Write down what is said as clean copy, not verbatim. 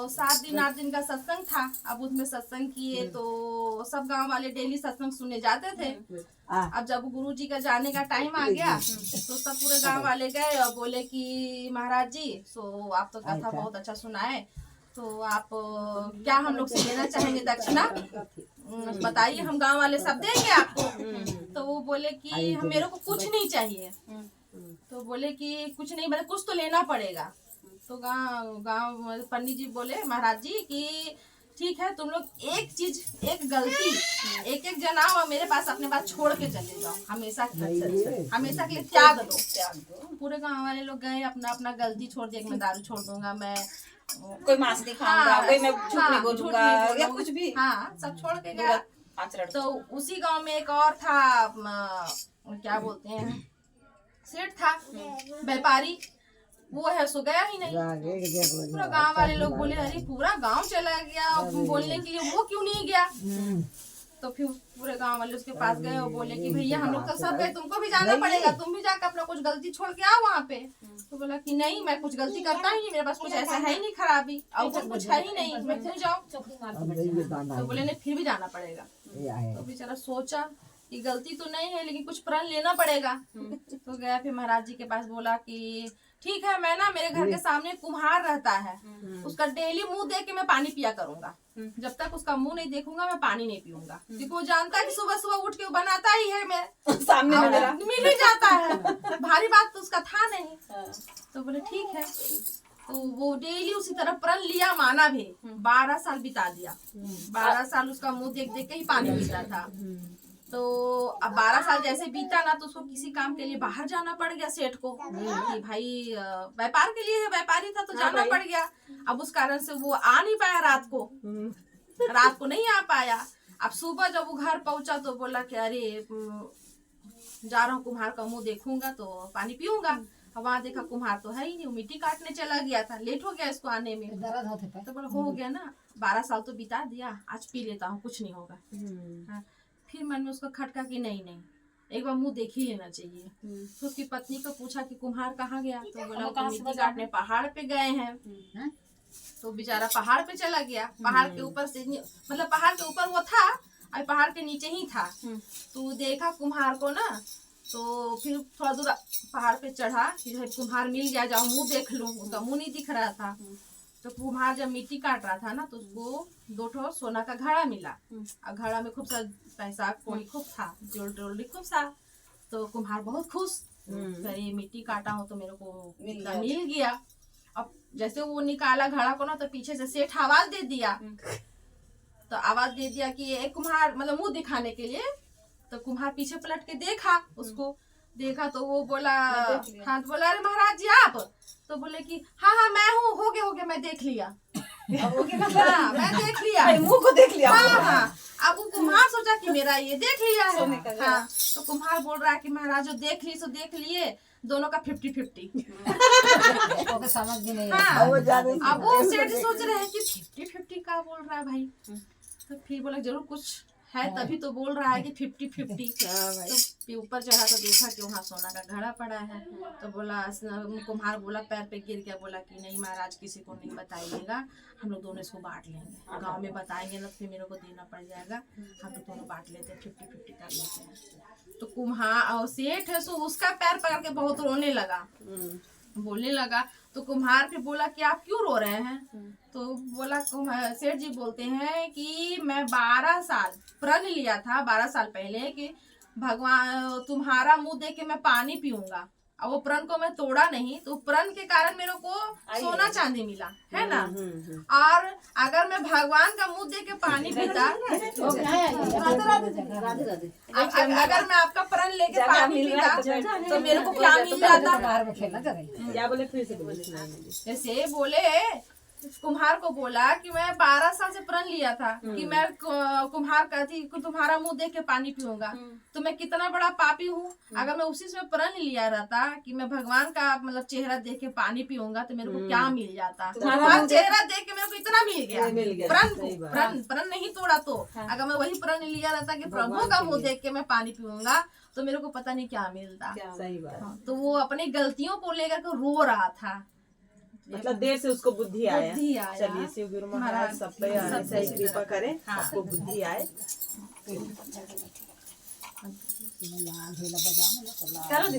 7 दिन 8 दिन का सत्संग था। अब उसमें सत्संग किए तो सब गांव वाले डेली सत्संग सुनने जाते थे। अब जब गुरु जी का जाने का टाइम आ गया तो सब पूरे गांव वाले गए और बोले कि महाराज जी सो आप तो कथा बहुत अच्छा सुनाए, तो आप क्या हम लोग से लेना चाहेंगे दक्षिणा, बताइए हम गांव वाले सब देंगे आपको। तो वो बोले कि मेरे को कुछ नहीं चाहिए। तो बोले कि कुछ नहीं, मतलब कुछ तो लेना पड़ेगा। तो गांव पंडित जी बोले महाराज जी कि ठीक है, तुम लोग एक चीज, एक गलती एक एक जना और मेरे पास अपने पास छोड़ के चले जाओ, हमेशा हमेशा के लिए त्याग दो। पूरे गांव वाले लोग गए, अपना अपना गलती छोड़ दिया कि मैं दारू छोड़ दूंगा, मैं कोई मांस नहीं खाऊंगा, कोई मैं झूठ नहीं बोलूंगा या कुछ भी, हाँ सब छोड़ के गया। तो उसी गांव में एक और था, क्या बोलते हैं, सेठ था, व्यापारी, वो है सो गया ही नहीं। पूरा गांव वाले लोग बोले अरे पूरा गांव चला गया बोलने के लिए, वो क्यों नहीं गया। तो फिर पूरे गांव वाले उसके पास गए और बोले कि भैया हम लोग तो सब गए, तुमको भी जाना पड़ेगा, तुम भी जाकर अपना कुछ गलती छोड़ के आओ वहाँ पे। तो बोला कि नहीं मैं कुछ गलती करता ही नहीं, मेरे पास कुछ ऐसा है ही नहीं खराबी, और कुछ है ही नहीं, मैं क्यों जाऊँ। तो बोले नहीं फिर भी जाना पड़ेगा। तो बेचारा सोचा कि गलती तो नहीं है लेकिन कुछ प्रण लेना पड़ेगा। तो गया, फिर महाराज जी के पास बोला कि ठीक है, मैं ना मेरे घर के सामने कुम्हार रहता है, उसका डेली मुंह देख के मैं पानी पिया करूंगा, जब तक उसका मुंह नहीं देखूंगा मैं पानी नहीं पीऊंगा, क्योंकि वो जानता है कि सुबह सुबह उठ के वो बनाता ही है, मैं सामने मिल ही जाता है, भारी बात तो उसका था नहीं। तो बोले ठीक है। तो वो डेली उसी तरह प्रण लिया, माना भी। 12 साल बिता दिया, 12 साल उसका मुंह देख देख के ही पानी पीता था। तो अब 12 साल जैसे बीता ना, तो उसको किसी काम के लिए बाहर जाना पड़ गया सेठ को, कि भाई व्यापार के लिए, व्यापारी था तो जाना पड़ गया। अब उस कारण से वो आ नहीं पाया, रात को नहीं आ पाया। अब सुबह जब वो घर पहुंचा तो बोला कि अरे जा रहा हूँ कुम्हार का मुंह देखूंगा तो पानी पीऊंगा। अब वहाँ देखा कुम्हार तो है ही नहीं, वो मिट्टी काटने चला गया था, लेट हो गया इसको आने में। तो बोला हो गया ना, 12 साल तो बिता दिया, आज पी लेता हूँ, कुछ नहीं होगा। फिर मन में उसको खटका कि नहीं एक बार मुंह देख ही लेना चाहिए। तो उसकी पत्नी को पूछा कि कुम्हार कहाँ गया, तो बोला वो मिट्टी काटने पहाड़ पे गए हैं। तो बेचारा पहाड़ पे चला गया, पहाड़ के ऊपर से, मतलब पहाड़ के ऊपर वो था और पहाड़ के नीचे ही था। तो देखा कुम्हार को ना, तो फिर थोड़ा दूर पहाड़ पे चढ़ा कि कुम्हार मिल गया, जाओ मुंह देख लूं, उसका मुंह नहीं दिख रहा था। तो कुम्हार जब मिट्टी काट रहा था ना, तो उसको 2 सोना का घड़ा मिला, और घड़ा में खूब सारा पैसा कौड़ी खूब था, ज्वेलरी खूब सा। तो कुम्हार बहुत खुश, ये मिट्टी काटा हूँ तो मेरे को मिल गया। अब जैसे वो निकाला घड़ा को ना, तो पीछे से सेठ आवाज दे दिया। तो आवाज दे दिया कि एक कुम्हार, मतलब मुंह दिखाने के लिए। तो कुम्हार पीछे पलट के देखा, उसको देखा तो वो बोला, हाँ तो बोला अरे महाराज जी आप, तो बोले कि हाँ मैं हूँ, हो गया मैं देख लिया। हाँ मैं देख लिया, मुंह को देख लिया। हाँ। अब वो कुम्हार सोचा कि मेरा ये देख लिया है। हाँ तो कुम्हार बोल रहा है कि महाराज जो देख ली सो देख लिए, दोनों का 50-50। समझ भी नहीं। हाँ, अब वो सेठ सोच रहे हैं कि 50-50 का बोल रहा है भाई। तो फिर बोला जरूर कुछ है, तभी तो बोल रहा है कि 50-50। तो ऊपर चढ़ा तो देखा कि वहाँ सोना का घड़ा पड़ा है। तो बोला, कुम्हार बोला, पैर पे गिर गया, बोला कि नहीं महाराज किसी को नहीं बताइएगा, हम लोग दोनों इसको बांट लेंगे, गांव में बताएंगे ना फिर मेरे को देना पड़ जाएगा, हम लोग दोनों बांट लेते हैं, 50-50 कर लेते हैं। तो कुम्हार सेठ है सो उसका पैर पकड़ के बहुत रोने लगा, बोलने लगा। तो कुम्हार फिर बोला कि आप क्यों रो रहे हैं। तो बोला, सेठ जी बोलते हैं कि मैं 12 साल प्रण लिया था, 12 साल पहले, कि भगवान तुम्हारा मुंह देख के मैं पानी पीऊंगा, और वो प्रण को मैं तोड़ा नहीं, तो प्रण के कारण मेरे को सोना चांदी मिला है ना। और अगर मैं भगवान का मुंह देख के पानी पीता, अगर मैं आपका प्रण लेके पानी पीता तो मेरे को क्या मिल जाता। जैसे बोले कुम्हार को बोला कि मैं 12 साल से प्रण लिया था कि मैं कुम्हार कहती तुम्हारा मुंह देख के पानी पीऊंगा, तो मैं कितना बड़ा पापी हूँ। अगर मैं उसी में प्रण लिया रहता कि मैं भगवान का मतलब चेहरा देख के पानी पीऊंगा, तो मेरे को क्या मिल जाता। भगवान चेहरा देख के मेरे को इतना मिल गया, प्रण नहीं तोड़ा। तो अगर मैं वही प्रण लिया रहता कि प्रभु का मुंह देख के मैं पानी पीऊंगा, तो मेरे को पता नहीं क्या मिलता। तो वो अपनी गलतियों को लेकर के रो रहा था। मतलब देर से उसको बुद्धि आया। आया। चलिए शिव गुरु महाराज सब पे ऐसा ही कृपा करे, आपको बुद्धि आए। करो